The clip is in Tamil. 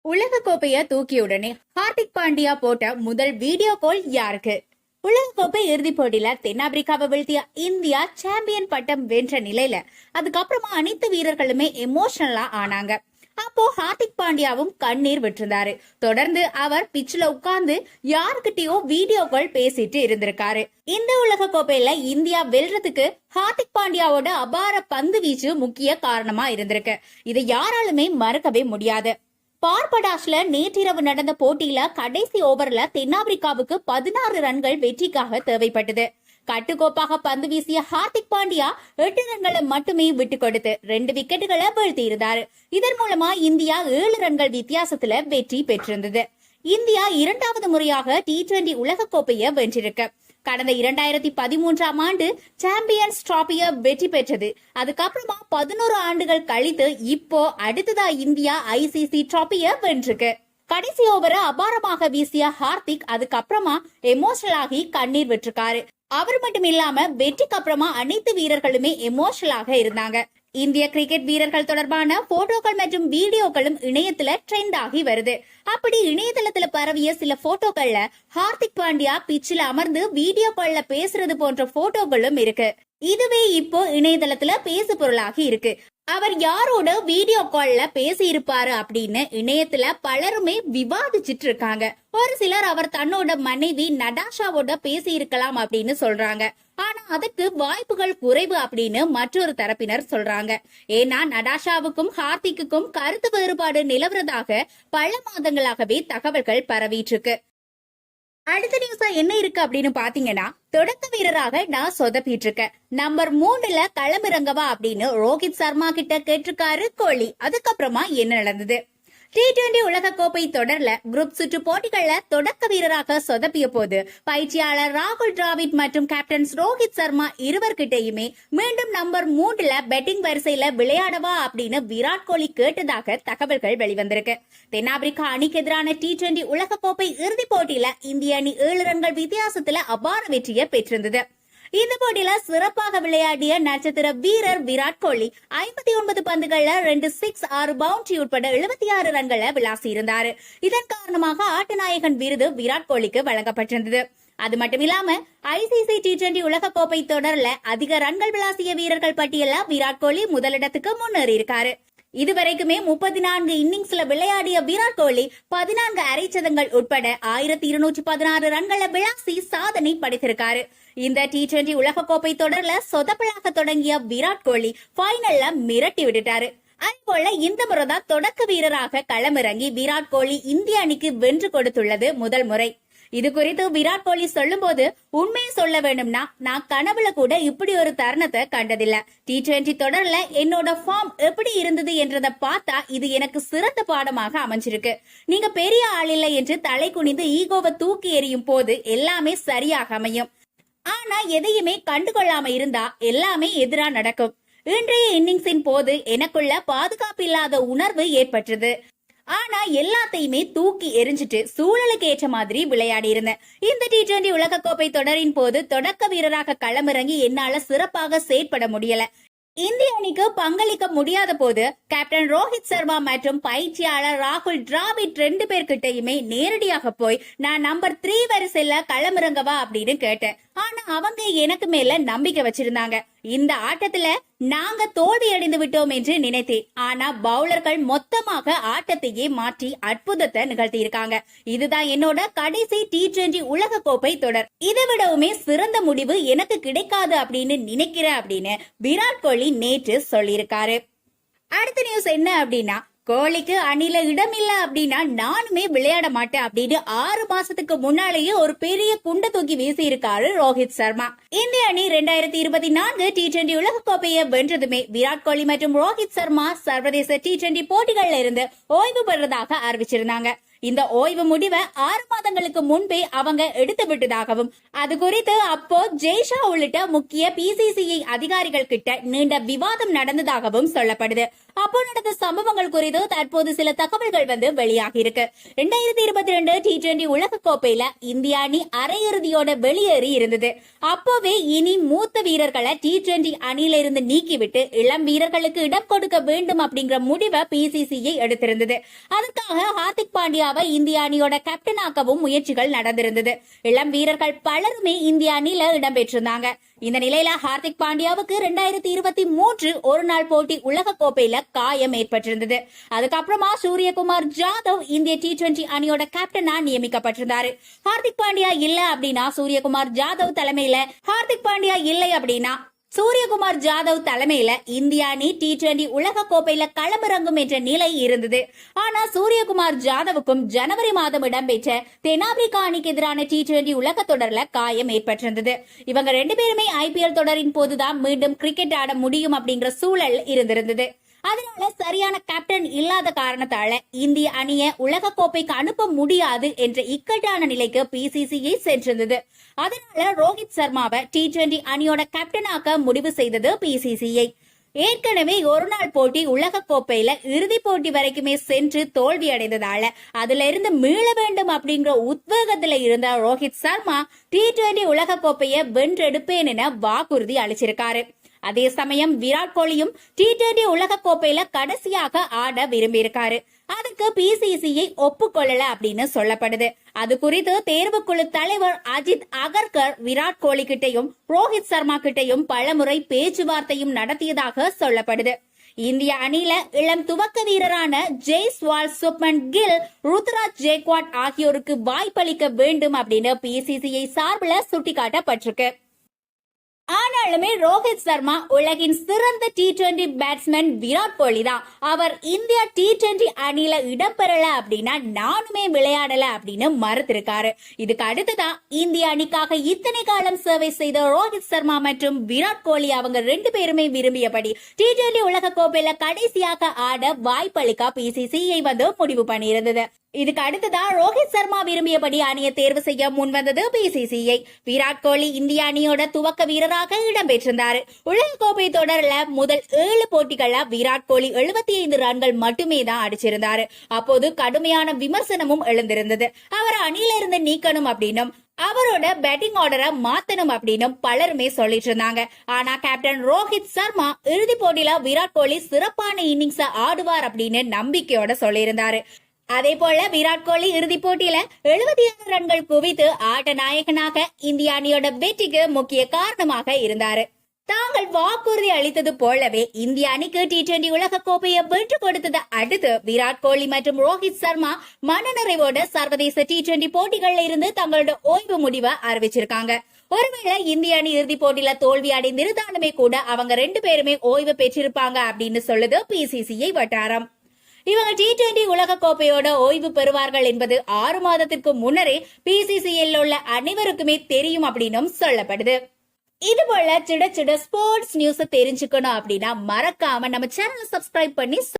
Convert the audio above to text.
உலக கோப்பைய தூக்கிய உடனே ஹார்திக் பாண்டியா போட்ட முதல் வீடியோ கால் யாருக்கு? உலக கோப்பை இறுதிப் போட்டியில தென்னாப்பிரிக்காவை வீழ்த்திய இந்தியா சாம்பியன் பட்டம் வென்ற நிலையில அதுக்கப்புறமா அனைத்து வீரர்களுமே எமோஷனலா ஆனாங்க. அப்போ ஹார்திக் பாண்டியாவும் கண்ணீர் விட்டிருந்தாரு. தொடர்ந்து அவர் பிச்சில உட்கார்ந்து யாருக்கிட்டயோ வீடியோ கால் பேசிட்டு இருந்திருக்காரு. இந்த உலக கோப்பையில இந்தியா வெல்றதுக்கு ஹார்திக் பாண்டியாவோட அபார பந்து வீச்சு முக்கிய காரணமா இருந்திருக்கு. இதை யாராலுமே மறக்கவே முடியாது. பார்படாஸ்ல நேற்றிரவு நடந்த போட்டியில கடைசி ஓவர்ல தென்னாப்பிரிக்காவுக்கு 16 ரன்கள் வெற்றிக்காக தேவைப்பட்டது. கட்டுக்கோப்பாக பந்து வீசிய ஹார்திக் பாண்டியா 8 ரன்களை மட்டுமே விட்டுக் கொடுத்து 2 விக்கெட்டுகளை வீழ்த்தி இருந்தாரு. இதன் மூலமா இந்தியா 7 ரன்கள் வித்தியாசத்துல வெற்றி பெற்றிருந்தது. இந்தியா இரண்டாவது முறையாக T20 உலகக்கோப்பையை வென்றிருக்கு. கடந்த 2013ஆம் ஆண்டு சாம்பியன்ஸ் டிராபிய வெற்றி பெற்றது. அதுக்கப்புறமா 11 ஆண்டுகள் கழித்து இப்போ அடுத்ததா இந்தியா ICC டிராபிய வென்றிருக்கு. கடைசி ஓவரை அபாரமாக வீசிய ஹார்திக் அதுக்கப்புறமா எமோஷனல் ஆகி கண்ணீர் விட்டிருக்காரு. அவர் மட்டும் இல்லாம வெற்றிக்கு அப்புறமா அனைத்து வீரர்களுமே எமோஷனலாக இருந்தாங்க. இந்திய கிரிக்கெட் வீரர்கள் தொடர்பான போட்டோக்கள் மற்றும் வீடியோக்களும் இணையத்துல ட்ரெண்ட் ஆகி வருது. அப்படி இணையதளத்துல பரவிய சில போட்டோக்கள்ல ஹார்திக் பாண்டியா பிச்சில் அமர்ந்து வீடியோ கால்ல பேசுறது போன்ற போட்டோக்களும் இருக்கு. இதுவே இப்போ இணையதளத்துல பேசு பொருளாகி இருக்கு. அவர் யாரோட வீடியோ கால்ல பேசி இருப்பாரு அப்படின்னு இணையத்துல பலருமே விவாதிச்சிட்டு இருக்காங்க. ஒரு சிலர் அவர் தன்னோட மனைவி நடாஷாவோட பேசி இருக்கலாம் அப்படின்னு சொல்றாங்க. ஆனா அதுக்கு வாய்ப்புகள் குறைவு அப்படின்னு மற்றொரு தரப்பினர் சொல்றாங்க. ஏன்னா நடாஷாவுக்கும் ஹார்திக்குக்கும் கருத்து வேறுபாடு நிலவுறதாக பல மாதங்களாகவே தகவல்கள் பரவிட்டு இருக்கு. அடுத்த நியூஸா என்ன இருக்கு அப்படின்னு பாத்தீங்கன்னா, தொடக்க வீரராக நான் சொதப்பிட்டு இருக்கேன், நம்பர் 3ல களமிறங்கவா அப்படின்னு ரோஹித் சர்மா கிட்ட கேட்டிருக்காரு கோலி. அதுக்கப்புறமா என்ன நடந்தது? T20 உலக கோப்பை தொடர்ல குரூப் சுற்று போட்டிகள்ல தொடக்க வீரராக சொதப்பிய போது பயிற்சியாளர் ராகுல் டிராவிட் மற்றும் கேப்டன் ரோஹித் சர்மா இருவர்கிட்டையுமே மீண்டும் நம்பர் 3ல பேட்டிங் வரிசையில விளையாடவா அப்படின்னு விராட் கோலி கேட்டதாக தகவல்கள் வெளிவந்திருக்கு. தென்னாப்பிரிக்கா அணிக்கு எதிரான T20 உலக கோப்பை இறுதிப் போட்டியில இந்திய அணி 7 ரன்கள் வித்தியாசத்துல அபார வெற்றியை பெற்றிருந்தது. இந்த போட்டியில சிறப்பாக விளையாடிய நட்சத்திர வீரர் விராட் கோலி 59 பந்துகள்ல 2 சிக்ஸ் 6 பவுண்டரி உட்பட 76 ரன்களை விளாசி இருந்தாரு. இதன் காரணமாக ஆட்டநாயகன் விருது விராட் கோலிக்கு வழங்கப்பட்டிருந்தது. அது மட்டும் இல்லாம ICC T20 உலக கோப்பை தொடர்ல அதிக ரன்கள் விளாசிய வீரர்கள் பட்டியல விராட் கோலி முதலிடத்துக்கு முன்னேறி இருக்காரு. இதுவரைக்குமே 34 இன்னிங்ஸ்ல விளையாடிய விராட் கோலி 14 அரைச்சதங்கள் உட்பட 1216 ரன்களை விளாசி சாதனை படைத்திருக்காரு. இந்த T20 உலக கோப்பை தொடர்ல சொதப்பலாக தொடங்கிய விராட் கோலி பைனல்ல மிரட்டி விட்டுட்டாரு. அதுபோல இந்த முறைதான் தொடக்க வீரராக களமிறங்கி விராட் கோலி இந்திய அணிக்கு வென்று கொடுத்துள்ளது முதல் முறை. இது குறித்து விராட் கோலி சொல்லும் போது, உண்மையை சொல்ல வேண்டும்னா நான் கனவுல கூட இப்படி ஒரு தருணத்தை கண்டதில்ல. T20 தொடர்ல என்னோட ஃபார்ம் எப்படி இருந்தது என்றதை பார்த்தா இது எனக்கு சிறந்த பாடமாக அமைஞ்சிருக்கு. நீங்க பெரிய ஆள் இல்லை என்று தலை குனிந்து ஈகோவை தூக்கி எறியும் போது எல்லாமே சரியாக அமையும். ஆனா எதையுமே கண்டுகொள்ளாம இருந்தா எல்லாமே எதிரா நடக்கும். இன்றைய இன்னிங்ஸின் போது எனக்குள்ள பாதுகாப்பு இல்லாத உணர்வு ஏற்பட்டது. ஆனா எல்லாத்தையுமே தூக்கி எரிஞ்சிட்டு சூழலுக்கு ஏற்ற மாதிரி விளையாடி இருந்தேன். இந்த T20 உலக கோப்பை தொடரின் போது தொடக்க வீரராக களமிறங்கி என்னால சிறப்பாக செயற்பட முடியல. இந்திய அணிக்கு பங்களிக்க முடியாத போது கேப்டன் ரோஹித் சர்மா மற்றும் பயிற்சியாளர் ராகுல் டிராவிட் 2 பேர்கிட்டயுமே நேரடியாக போய் நான் நம்பர் 3 வரிசையில களமிறங்கவா அப்படின்னு கேட்டேன். ஆனா அவங்க எனக்கு மேல நம்பிக்கை வச்சிருந்தாங்க. இந்த ஆட்டத்துல நாங்க தோல்வி அடைந்து விட்டோம் என்று நினைத்தேன். ஆனா பவுலர்கள் மொத்தமாக ஆட்டத்தையே மாற்றி அற்புதத்தை நிகழ்த்தி இருக்காங்க. இதுதான் என்னோட கடைசி T20 உலக கோப்பை தொடர். இதை விடவுமே சிறந்த முடிவு எனக்கு கிடைக்காது அப்படின்னு நினைக்கிறேன் அப்படின்னு விராட் கோலி நேற்று சொல்லியிருக்காரு. அடுத்த நியூஸ் என்ன அப்படின்னா, கோலிக்கு அணில இடம் இல்ல அப்படின்னா நானுமே விளையாட மாட்டேன் அப்படின்னு 6 மாசத்துக்கு முன்னாலேயே ஒரு பெரிய குண்டை தூக்கி வீசி இருக்காரு ரோஹித் சர்மா. இந்திய அணி 2024 T20 உலக கோப்பையை வென்றதுமே விராட் கோலி மற்றும் ரோஹித் சர்மா சர்வதேச T20 போட்டிகள்ல இருந்து ஓய்வு பெறுவதாக அறிவிச்சிருந்தாங்க. இந்த ஓய்வு முடிவை 6 மாதங்களுக்கு முன்பே அவங்க எடுத்து விட்டதாகவும் அது குறித்து அப்போ ஜெய்ஷா உள்ளிட்ட முக்கிய பிசிசிஐ அதிகாரிகள் கிட்ட நீண்ட விவாதம் நடந்ததாகவும் சொல்லப்படுது. அப்போ நடந்த சம்பவங்கள் குறித்து தற்போது சில தகவல்கள் வெளியாகி இருக்கு. 2022 T20 உலக கோப்பையில இந்திய அணி அரையிறுதியோட வெளியேறி இருந்தது. அப்போவே இனி மூத்த வீரர்களை T20 அணியில இருந்து நீக்கிவிட்டு இளம் வீரர்களுக்கு இடம் கொடுக்க வேண்டும் அப்படிங்கிற முடிவை பிசிசிஐ எடுத்திருந்தது. அதற்காக ஹார்திக் பாண்டியாவை இந்திய அணியோட கேப்டனாக்கவும் முயற்சிகள் நடந்திருந்தது. இளம் வீரர்கள் பலருமே இந்திய அணியில இடம்பெற்றிருந்தாங்க. இந்த நிலையில ஹார்திக் பாண்டியாவுக்கு 2023 ஒருநாள் போட்டி உலக கோப்பையில காயம் ஏற்பட்டிருந்தது. அதுக்கப்புறமா சூரியகுமார் ஜாதவ் இந்திய T20 அணியோட கேப்டனா நியமிக்கப்பட்டிருந்தாரு. ஹார்திக் பாண்டியா இல்ல அப்படின்னா சூரியகுமார் ஜாதவ் தலைமையில இந்திய அணி T20 உலக கோப்பையில களமிறங்கும் என்ற நிலை இருந்தது. ஆனா சூரியகுமார் ஜாதவுக்கும் ஜனவரி மாதம் இடம்பெற்ற தென்னாப்பிரிக்கா அணிக்கு எதிரான T20 உலக தொடர்ல காயம் ஏற்பட்டிருந்தது. இவங்க 2 பேருமே IPL தொடரின் போதுதான் மீண்டும் கிரிக்கெட் ஆட முடியும் அப்படிங்கிற சூழல் இருந்திருந்தது. அதனால சரியான கேப்டன் இல்லாத காரணத்தால இந்திய அணியை உலக கோப்பைக்கு அனுப்ப முடியாது என்ற இக்கட்டான நிலைக்கு பிசிசிஐ சென்றிருந்தது. அதனால ரோஹித் சர்மாவை T20 அணியோட கேப்டனாக்க முடிவு செய்தது பிசிசிஐ. ஏற்கனவே ஒருநாள் போட்டி உலக கோப்பையில இறுதி போட்டி வரைக்குமே சென்று தோல்வி அடைந்ததால அதுல இருந்து மீள வேண்டும் அப்படிங்கிற உத்வேகத்துல இருந்த ரோஹித் சர்மா T20 உலக கோப்பையை வென்றெடுப்பேன் என வாக்குறுதி அளிச்சிருக்காரு. அதே சமயம் விராட் கோலியும் T20 உலக கோப்பையில கடைசியாக ஆட விரும்பியிருக்காரு. அதுக்கு பிசிசிஐ ஒப்புக்கொள்ளல அப்படின்னு சொல்லப்படுது. அது குறித்து தேர்வுக்குழு தலைவர் அஜித் அகர்கர் விராட் கோலி கிட்டையும் ரோஹித் சர்மா கிட்டையும் பலமுறை பேச்சுவார்த்தையும் நடத்தியதாக சொல்லப்படுது. இந்திய அணியில இளம் துவக்க வீரரான ஜெய்ஸ்வால், சுப்மன் கில், ருத்ராஜ் ஜெய்க்வாட் ஆகியோருக்கு வாய்ப்பளிக்க வேண்டும் அப்படின்னு பிசிசிஐ சார்பில் சுட்டிக்காட்டப்பட்டிருக்கு. ஆனாலுமே ரோஹித் சர்மா உலகின் சிறந்த T20 பேட்ஸ்மேன் விராட் கோலி தான். அவர் இந்திய T20 அணியில இடம்பெறல அப்படின்னா நானுமே விளையாடல அப்படின்னு மறுத்திருக்காரு. இதுக்கு அடுத்துதான் இந்திய அணிக்காக இத்தனை காலம் சேவை செய்த ரோஹித் சர்மா மற்றும் விராட் கோலி அவங்க 2 பேருமே விரும்பியபடி T20 உலக கோப்பையில கடைசியாக ஆட வாய்ப்பளிக்க பிசிசிஐ முடிவு பண்ணியிருந்தது. இதுக்கு அடுத்துதான் ரோஹித் சர்மா விரும்பியபடி அணியை தேர்வு செய்ய முன்வந்தது பிசிசிஐ. விராட் கோலி இந்திய அணியோட துவக்க வீரராக இடம்பெற்றிருந்தாரு. உலக கோப்பை தொடர்ல முதல் 7 போட்டிகள்ல விராட் கோலி 75 ரன்கள் மட்டுமே தான் அடிச்சிருந்தாரு. அப்போது கடுமையான விமர்சனமும் எழுந்திருந்தது. அவர் அணியில இருந்து நீக்கணும் அப்படின்னும் அவரோட பேட்டிங் ஆர்டரை மாத்தணும் அப்படின்னு பலருமே சொல்லிட்டு இருந்தாங்க. ஆனா கேப்டன் ரோஹித் சர்மா இறுதி போட்டியில விராட் கோலி சிறப்பான இன்னிங்ஸ் ஆடுவார் அப்படின்னு நம்பிக்கையோட சொல்லியிருந்தாரு. அதே போல விராட் கோலி இறுதி போட்டியில 76 ரன்கள் குவித்து ஆட்ட நாயகனாக இந்திய அணியோட வெற்றிக்கு முக்கிய காரணமாக இருந்தாரு. தாங்கள் வாக்குறுதி அளித்தது போலவே இந்திய அணிக்கு T20 உலக கோப்பையை வென்று கொடுத்தது அடுத்து விராட் கோலி மற்றும் ரோஹித் சர்மா மனநிறைவோட சர்வதேச T20 போட்டிகள்ல இருந்து தங்களோட ஓய்வு முடிவை அறிவிச்சிருக்காங்க. ஒருவேளை இந்திய அணி இறுதி போட்டியில தோல்வி அடைந்திருந்தாலுமே கூட அவங்க 2 பேருமே ஓய்வு பெற்றிருப்பாங்க அப்படின்னு சொல்லுது பிசிசிஐ வட்டாரம். இவங்க T20 உலக கோப்பையோட ஓய்வு பெறுவார்கள் என்பது 6 மாதத்திற்கு முன்னரே பிசிசிஐல உள்ள அனைவருக்குமே தெரியும் அப்படின்னு சொல்லப்படுது. இது போல சுட சுட ஸ்போர்ட்ஸ் நியூஸ் தெரிஞ்சுக்கணும் அப்படின்னா மறக்காம நம்ம சேனலை சப்ஸ்கிரைப் பண்ணி